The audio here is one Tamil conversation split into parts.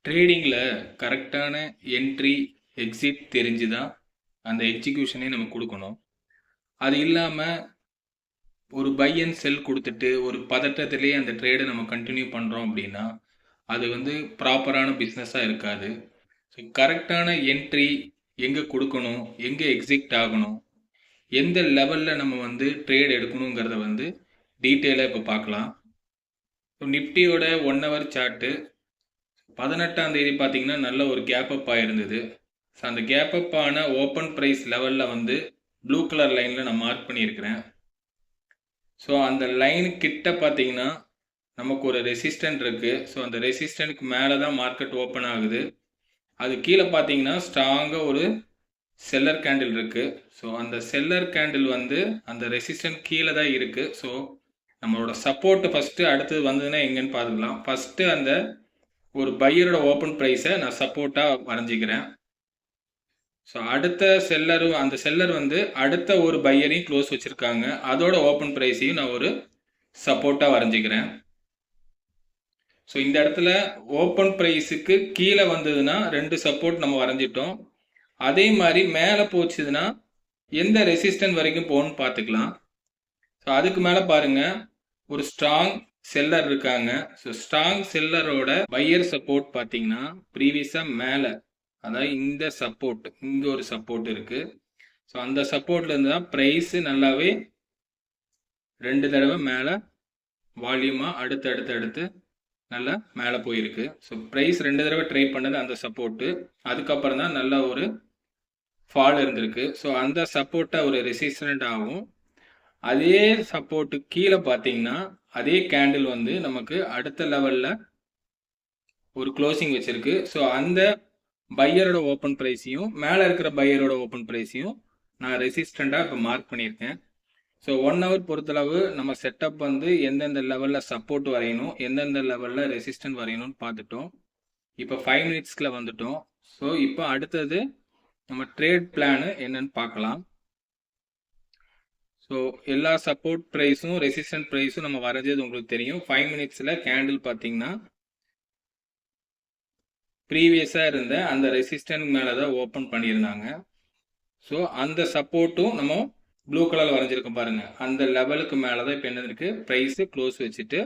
ட்ரேடிங்கில் கரெக்டான என்ட்ரி எக்ஸிட் தெரிஞ்சு தான் அந்த எக்ஸிக்யூஷனே நம்ம கொடுக்கணும். அது இல்லாமல் ஒரு பை அண்ட் செல் கொடுத்துட்டு ஒரு பதட்டத்திலேயே அந்த ட்ரேடை நம்ம கண்டினியூ பண்ணுறோம் அப்படின்னா அது ப்ராப்பரான பிஸ்னஸாக இருக்காது. ஸோ கரெக்டான என்ட்ரி எங்கே கொடுக்கணும், எங்கே எக்ஸிட் ஆகணும், எந்த லெவலில் நம்ம ட்ரேட் எடுக்கணுங்கிறத டீட்டெயிலாக இப்போ பார்க்கலாம். நிஃப்டியோட 1 ஹவர் சார்ட்டு 18ஆம் தேதி பார்த்தீங்கன்னா நல்ல ஒரு கேப் அப் ஆயிருந்தது. ஸோ அந்த கேப் அப் ஆன ஓப்பன் ப்ரைஸ் லெவலில் ப்ளூ கலர் லைனில் நான் மார்க் பண்ணியிருக்கிறேன். ஸோ அந்த லைன் கிட்ட பார்த்தீங்கன்னா நமக்கு ஒரு ரெசிஸ்டன்ட் இருக்குது. ஸோ அந்த ரெசிஸ்டன்ட்க்கு மேலே தான் மார்க்கெட் ஓப்பன் ஆகுது. அது கீழே பார்த்தீங்கன்னா ஸ்ட்ராங்காக ஒரு செல்லர் கேண்டில் இருக்குது. ஸோ அந்த செல்லர் கேண்டில் அந்த ரெசிஸ்டன்ட் கீழே தான் இருக்குது. ஸோ நம்மளோட சப்போர்ட்டு ஃபஸ்ட்டு அடுத்தது வந்ததுன்னா எங்கன்னு பார்த்துக்கலாம். ஃபஸ்ட்டு அந்த ஒரு பையரோட ஓப்பன் ப்ரைஸை நான் சப்போர்ட்டாக வரைஞ்சிக்கிறேன். ஸோ அடுத்த செல்லரும் அந்த செல்லர் அடுத்த ஒரு பையரையும் க்ளோஸ் வச்சுருக்காங்க. அதோட ஓப்பன் ப்ரைஸையும் நான் ஒரு சப்போர்ட்டாக வரைஞ்சிக்கிறேன். ஸோ இந்த இடத்துல ஓப்பன் ப்ரைஸுக்கு கீழே வந்ததுன்னா 2 சப்போர்ட் நம்ம வரைஞ்சிட்டோம். அதே மாதிரி மேலே போச்சுதுன்னா எந்த ரெசிஸ்டன்ட் வரைக்கும் போகணும்னு பார்த்துக்கலாம். ஸோ அதுக்கு மேலே பாருங்கள் ஒரு ஸ்ட்ராங் செல்லர் இருக்காங்க. ஸோ ஸ்ட்ராங் செல்லரோட பையர் சப்போர்ட் பார்த்தீங்கன்னா ப்ரீவியஸாக மேலே, அதாவது இந்த சப்போர்ட், இங்கே ஒரு சப்போர்ட் இருக்குது. ஸோ அந்த சப்போர்ட்லேருந்து தான் ப்ரைஸு நல்லாவே 2 தடவை மேலே வால்யூமாக அடுத்து நல்லா மேலே போயிருக்கு. ஸோ ப்ரைஸ் 2 தடவை ட்ரை பண்ணது அந்த சப்போர்ட்டு. அதுக்கப்புறம் தான் நல்ல ஒரு ஃபால் இருந்திருக்கு. ஸோ அந்த சப்போர்ட்டை ஒரு ரெசிஸ்டன்ட் ஆகும். அதே சப்போர்ட்டு கீழே பார்த்தீங்கன்னா அதே கேண்டில் நமக்கு அடுத்த லெவலில் ஒரு க்ளோசிங் வச்சுருக்கு. ஸோ அந்த பையரோட ஓப்பன் ப்ரைஸையும் மேலே இருக்கிற பையரோட ஓப்பன் ப்ரைஸையும் நான் ரெசிஸ்டண்ட்டாக இப்போ மார்க் பண்ணியிருக்கேன். ஸோ 1 ஹவர் பொறுத்தளவு நம்ம செட்டப் எந்தெந்த லெவலில் சப்போர்ட் வரையணும், எந்தெந்த லெவலில் ரெசிஸ்டன்ட் வரையணும்னு பார்த்துட்டோம். இப்போ 5 மினிட்ஸ்கில் வந்துட்டோம். ஸோ இப்போ அடுத்தது நம்ம ட்ரேட் பிளானு என்னன்னு பார்க்கலாம். ஸோ எல்லா சப்போர்ட் ப்ரைஸும் ரெசிஸ்டன்ட் ப்ரைஸும் நம்ம வரைஞ்சது உங்களுக்கு தெரியும். 5 மினிட்ஸில் கேண்டில் பார்த்தீங்கன்னா ப்ரீவியஸாக இருந்த அந்த ரெசிஸ்டன்ட் மேலே தான் ஓப்பன் பண்ணியிருந்தாங்க. ஸோ அந்த சப்போர்ட்டும் நம்ம ப்ளூ கலரில் வரைஞ்சிருக்கோம் பாருங்கள். அந்த லெவலுக்கு மேலே தான் இப்போ என்ன இருக்குது, ப்ரைஸு க்ளோஸ் வச்சுட்டு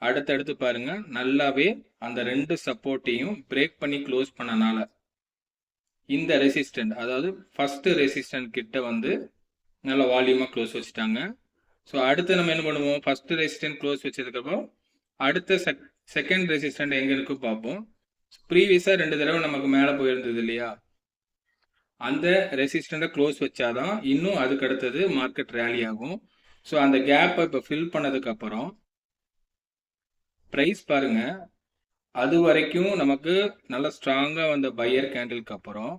அடுத்தடுத்து பாருங்கள் நல்லாவே அந்த 2 சப்போர்ட்டையும் பிரேக் பண்ணி க்ளோஸ் பண்ணனால இந்த ரெசிஸ்டன்ட், அதாவது ஃபஸ்ட்டு ரெசிஸ்டன்ட் கிட்ட நல்ல வால்யூமாக க்ளோஸ் வச்சுட்டாங்க. ஸோ அடுத்து நம்ம என்ன பண்ணுவோம், ஃபஸ்ட்டு ரெசிஸ்டன்ட் க்ளோஸ் வச்சதுக்கப்புறம் அடுத்த செகண்ட் ரெசிஸ்டன்ட் எங்கே இருக்கு பார்ப்போம். ப்ரீவியஸாக 2 தடவை நமக்கு மேலே போயிருந்தது இல்லையா, அந்த ரெசிஸ்டண்ட்டை க்ளோஸ் வச்சாதான் இன்னும் அதுக்கு அடுத்தது மார்க்கெட் ரேலி ஆகும். ஸோ அந்த கேப்பை இப்போ ஃபில் பண்ணதுக்கப்புறம் ப்ரைஸ் பாருங்கள், அது வரைக்கும் நமக்கு நல்ல ஸ்ட்ராங்காக வந்த பையர் கேண்டிலுக்கு அப்புறம்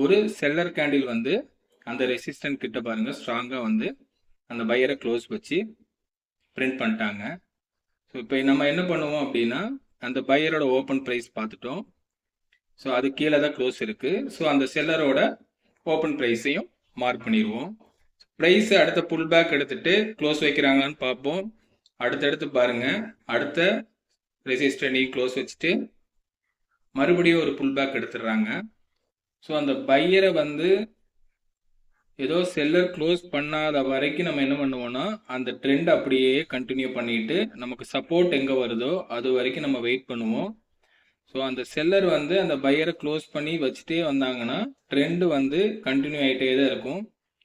ஒரு செல்லர் கேண்டில் அந்த ரெசிஸ்டன்ட் கிட்ட பாருங்கள் ஸ்ட்ராங்காக அந்த பையரை க்ளோஸ் வச்சு பிரிண்ட் பண்ணிட்டாங்க. ஸோ இப்போ நம்ம என்ன பண்ணுவோம் அப்படின்னா அந்த பையரோட ஓப்பன் ப்ரைஸ் பார்த்துட்டோம். ஸோ அது கீழே தான் க்ளோஸ் இருக்குது. ஸோ அந்த செல்லரோட ஓப்பன் ப்ரைஸையும் மார்க் பண்ணிடுவோம். ப்ரைஸ் அடுத்த புல் பேக் எடுத்துகிட்டு க்ளோஸ் வைக்கிறாங்கன்னு பார்ப்போம். அடுத்தடுத்து பாருங்கள் அடுத்த ரெசிஸ்டன்டையும் க்ளோஸ் வச்சுட்டு மறுபடியும் ஒரு புல் பேக் எடுத்துடுறாங்க. ஸோ அந்த பையரை ஏதோ செல்லர் க்ளோஸ் பண்ணாத வரைக்கும் நம்ம என்ன பண்ணுவோம்னா அந்த ட்ரெண்ட் அப்படியே கண்டினியூ பண்ணிட்டு நமக்கு சப்போர்ட் எங்கே வருதோ அது வரைக்கும் நம்ம வெயிட் பண்ணுவோம். ஸோ அந்த செல்லர் அந்த பையரை க்ளோஸ் பண்ணி வச்சுட்டே வந்தாங்கன்னா ட்ரெண்டு கண்டினியூ ஆகிட்டே தான் இருக்கும்.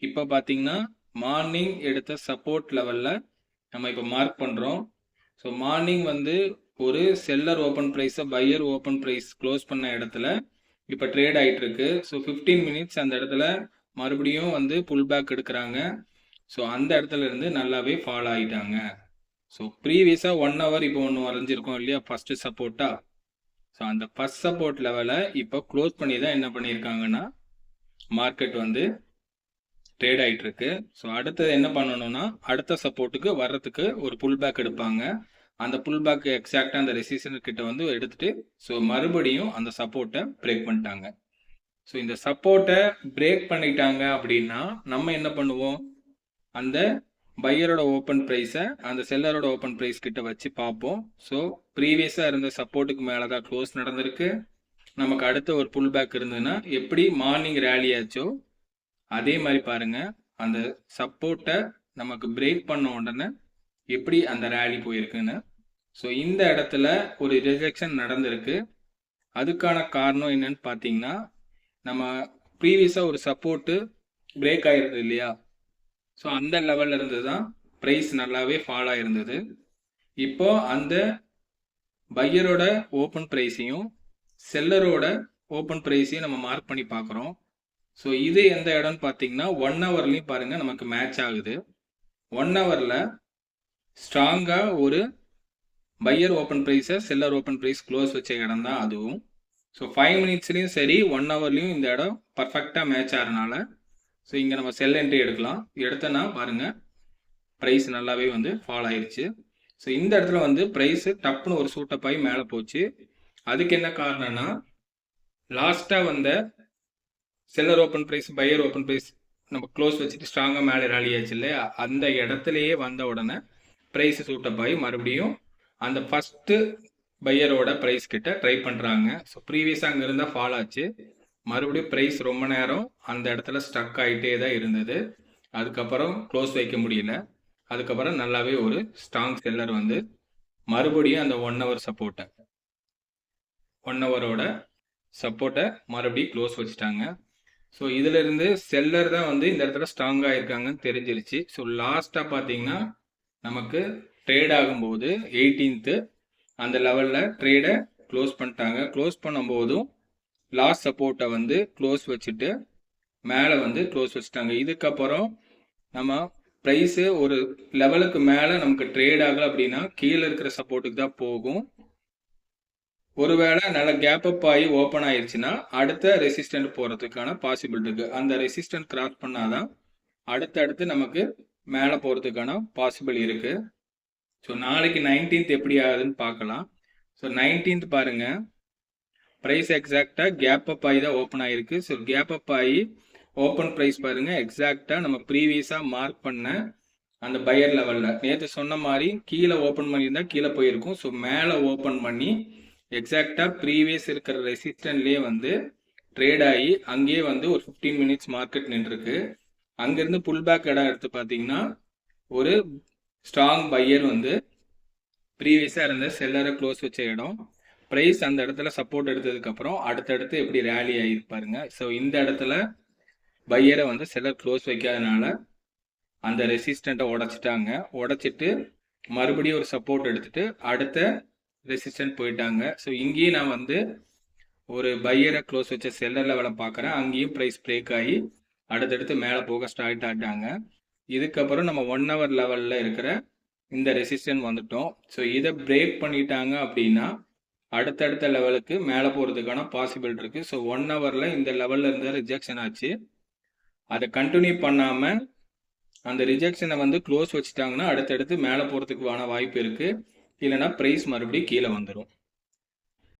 இப்போ பார்த்தீங்கன்னா மார்னிங் எடுத்த சப்போர்ட் லெவலில் நம்ம இப்போ மார்க் பண்ணுறோம். ஸோ மார்னிங் ஒரு செல்லர் ஓப்பன் ப்ரைஸை பையர் ஓப்பன் ப்ரைஸ் க்ளோஸ் பண்ண இடத்துல இப்போ ட்ரேட் ஆகிட்டு இருக்கு. ஸோ 15 மினிட்ஸ் அந்த இடத்துல மறுபடியும் புல் பேக் எடுக்கிறாங்க. ஸோ அந்த இடத்துல இருந்து நல்லாவே ஃபால் ஆகிட்டாங்க. ஸோ ப்ரீவியஸாக 1 ஹவர் இப்போ ஒன்று வரைஞ்சிருக்கோம் இல்லையா ஃபஸ்ட்டு சப்போர்ட்டாக. ஸோ அந்த ஃபஸ்ட் சப்போர்ட் லெவலை இப்போ க்ளோஸ் பண்ணி தான் என்ன பண்ணியிருக்காங்கன்னா மார்க்கெட் ட்ரேட் ஆகிட்டு இருக்கு. ஸோ அடுத்தது என்ன பண்ணணும்னா அடுத்த சப்போர்ட்டுக்கு வர்றதுக்கு ஒரு புல் பேக் எடுப்பாங்க. அந்த புல் பேக் எக்ஸாக்டாக அந்த ரெசிஸ்டன்ட் கிட்ட எடுத்துட்டு ஸோ மறுபடியும் அந்த சப்போர்ட்டை பிரேக் பண்ணிட்டாங்க. ஸோ இந்த சப்போர்ட்டை பிரேக் பண்ணிட்டாங்க அப்படின்னா நம்ம என்ன பண்ணுவோம், அந்த பையரோட ஓப்பன் ப்ரைஸை அந்த செல்லரோட ஓப்பன் ப்ரைஸ் கிட்ட வச்சு பார்ப்போம். ஸோ ப்ரீவியஸாக இருந்த சப்போர்ட்டுக்கு மேலே தான் க்ளோஸ் நடந்திருக்கு. நமக்கு அடுத்த ஒரு புல் பேக் இருந்ததுன்னா எப்படி மார்னிங் ரேலி ஆச்சோ அதே மாதிரி பாருங்க, அந்த சப்போர்ட்டை நமக்கு பிரேக் பண்ண உடனே எப்படி அந்த ரேலி போயிருக்குன்னு. ஸோ இந்த இடத்துல ஒரு ரிஜெக்ஷன் நடந்திருக்கு. அதுக்கான காரணம் என்னன்னு பார்த்தீங்கன்னா, நம்ம ப்ரீவியஸாக ஒரு சப்போர்ட்டு பிரேக் ஆயிருந்தது இல்லையா? ஸோ அந்த லெவல்ல இருந்து தான் ப்ரைஸ் நல்லாவே ஃபால் ஆயிருந்தது. இப்போ அந்த பையரோட ஓப்பன் ப்ரைஸையும் செல்லரோட ஓப்பன் ப்ரைஸையும் நம்ம மார்க் பண்ணி பார்க்குறோம். ஸோ இது எந்த இடம்னு பார்த்தீங்கன்னா 1 ஹவர்லையும் பாருங்க நமக்கு மேட்ச் ஆகுது. 1 ஹவரில் ஸ்ட்ராங்காக ஒரு பையர் ஓப்பன் ப்ரைஸை செல்லர் ஓப்பன் ப்ரைஸ் க்ளோஸ் வச்ச இடம் தான் அதுவும். ஸோ 5 மினிட்ஸ்லையும் சரி 1 ஹவர்லையும் இந்த இடம் பர்ஃபெக்டாக மேட்ச் ஆகிறனால ஸோ இங்கே நம்ம செல் என்ட்ரி எடுக்கலாம். எடுத்தோன்னா பாருங்கள் ப்ரைஸ் நல்லாவே வந்து ஃபால் ஆயிடுச்சு. ஸோ இந்த இடத்துல வந்து ப்ரைஸு டப்புன்னு ஒரு சூட்டப் ஆகி மேலே போச்சு. அதுக்கு என்ன காரணம்னா, லாஸ்ட்டாக வந்த seller open price buyer open price நம்ம க்ளோஸ் வச்சுட்டு ஸ்ட்ராங்காக மேலே ராலி ஆச்சு இல்லையா? அந்த இடத்துலையே வந்த உடனே ப்ரைஸ் சூட்டப் ஆகி மறுபடியும் அந்த ஃபஸ்ட்டு பையரோட ப்ரைஸ் கிட்ட ட்ரை பண்ணுறாங்க. ஸோ ப்ரீவியஸாக அங்கே இருந்தால் ஃபால் ஆச்சு. மறுபடியும் ப்ரைஸ் ரொம்ப நேரம் அந்த இடத்துல ஸ்டக் ஆகிட்டே தான் இருந்தது. அதுக்கப்புறம் க்ளோஸ் வைக்க முடியல. அதுக்கப்புறம் நல்லாவே ஒரு ஸ்ட்ராங் செல்லர் வந்து மறுபடியும் அந்த 1 ஹவர் சப்போர்ட்டை 1 ஹவரோட சப்போர்ட்டை மறுபடியும் க்ளோஸ் வச்சுட்டாங்க. ஸோ இதிலிருந்து செல்லர் தான் வந்து இந்த இடத்துல ஸ்ட்ராங்காக இருக்காங்கன்னு தெரிஞ்சிருச்சு. ஸோ லாஸ்ட்டாக பார்த்தீங்கன்னா நமக்கு ட்ரேட் ஆகும்போது 18th அந்த லெவலில் ட்ரேடை க்ளோஸ் பண்ணிட்டாங்க. க்ளோஸ் பண்ணும்போதும் லாஸ்ட் சப்போர்ட்டை வந்து க்ளோஸ் வச்சுட்டு மேலே வந்து க்ளோஸ் வச்சுட்டாங்க. இதுக்கப்புறம் நம்ம ப்ரைஸு ஒரு லெவலுக்கு மேலே நமக்கு ட்ரேட் ஆகலை அப்படின்னா கீழே இருக்கிற சப்போர்ட்டுக்கு தான் போகும். ஒருவேளை நல்ல கேப் அப் ஆகி ஓப்பன் ஆயிடுச்சுன்னா அடுத்த ரெசிஸ்டன்ட் போகிறதுக்கான பாசிபிலிட்டி இருக்குது. அந்த ரெசிஸ்டன்ட் கிராஸ் பண்ணாதான் அடுத்தடுத்து நமக்கு மேலே போகிறதுக்கான பாசிபிள் இருக்குது. ஸோ நாளைக்கு 19th எப்படி ஆகுதுன்னு பார்க்கலாம். ஸோ 19th பாருங்கள் ப்ரைஸ் எக்ஸாக்டாக கேப் அப் ஆகி தான் ஓப்பன் ஆகிருக்கு. ஸோ கேப் அப் ஆகி ஓப்பன் ப்ரைஸ் பாருங்கள் எக்ஸாக்டாக நம்ம ப்ரீவியஸாக மார்க் பண்ண அந்த பையர் லெவலில் நேற்று சொன்ன மாதிரி கீழே ஓப்பன் பண்ணியிருந்தால் கீழே போயிருக்கும். ஸோ மேலே ஓப்பன் பண்ணி எக்ஸாக்டாக ப்ரீவியஸ் இருக்கிற ரெசிஸ்டன்ட்லேயே வந்து ட்ரேட் ஆகி அங்கேயே வந்து ஒரு 15 மினிட்ஸ் மார்க்கெட் நின்றுருக்கு. அங்கேருந்து புல் பேக் இடம் எடுத்து பார்த்தீங்கன்னா ஒரு ஸ்ட்ராங் பையர் வந்து ப்ரீவியஸாக இருந்த செல்லரை க்ளோஸ் வச்ச இடம். ப்ரைஸ் அந்த இடத்துல சப்போர்ட் எடுத்ததுக்கப்புறம் அடுத்தடுத்து எப்படி ரேலி ஆகிருப்பாருங்க. ஸோ இந்த இடத்துல பையரை வந்து செல்லர் க்ளோஸ் வைக்காதனால அந்த ரெசிஸ்டண்ட்டை உடைச்சிட்டாங்க. உடைச்சிட்டு மறுபடியும் ஒரு சப்போர்ட் எடுத்துட்டு அடுத்த ரெசிஸ்டன்ட் போயிட்டாங்க. ஸோ இங்கேயும் நான் வந்து ஒரு பையரை க்ளோஸ் வச்ச செல்லர் லெவலை பார்க்குறேன். அங்கேயும் ப்ரைஸ் பிரேக் ஆகி அடுத்தடுத்து மேலே போக ஸ்டார்ட் ஆகிட்டாங்க. இதுக்கப்புறம் நம்ம 1 ஹவர் லெவலில் இருக்கிற இந்த ரெசிஸ்டன்ட் வந்துட்டோம். ஸோ இதை பிரேக் பண்ணிட்டாங்க அப்படின்னா அடுத்தடுத்த லெவலுக்கு மேலே போகிறதுக்கான பாசிபிள் இருக்குது. ஸோ 1 ஹவரில் இந்த லெவலில் இருந்த ரிஜெக்ஷன் ஆச்சு. அதை கண்டினியூ பண்ணாமல் அந்த ரிஜெக்ஷனை வந்து க்ளோஸ் வச்சுட்டாங்கன்னா அடுத்தடுத்து மேலே போகிறதுக்கான வாய்ப்பு இருக்குது. இல்லைனா ப்ரைஸ் மறுபடியும் கீழே வந்துடும்.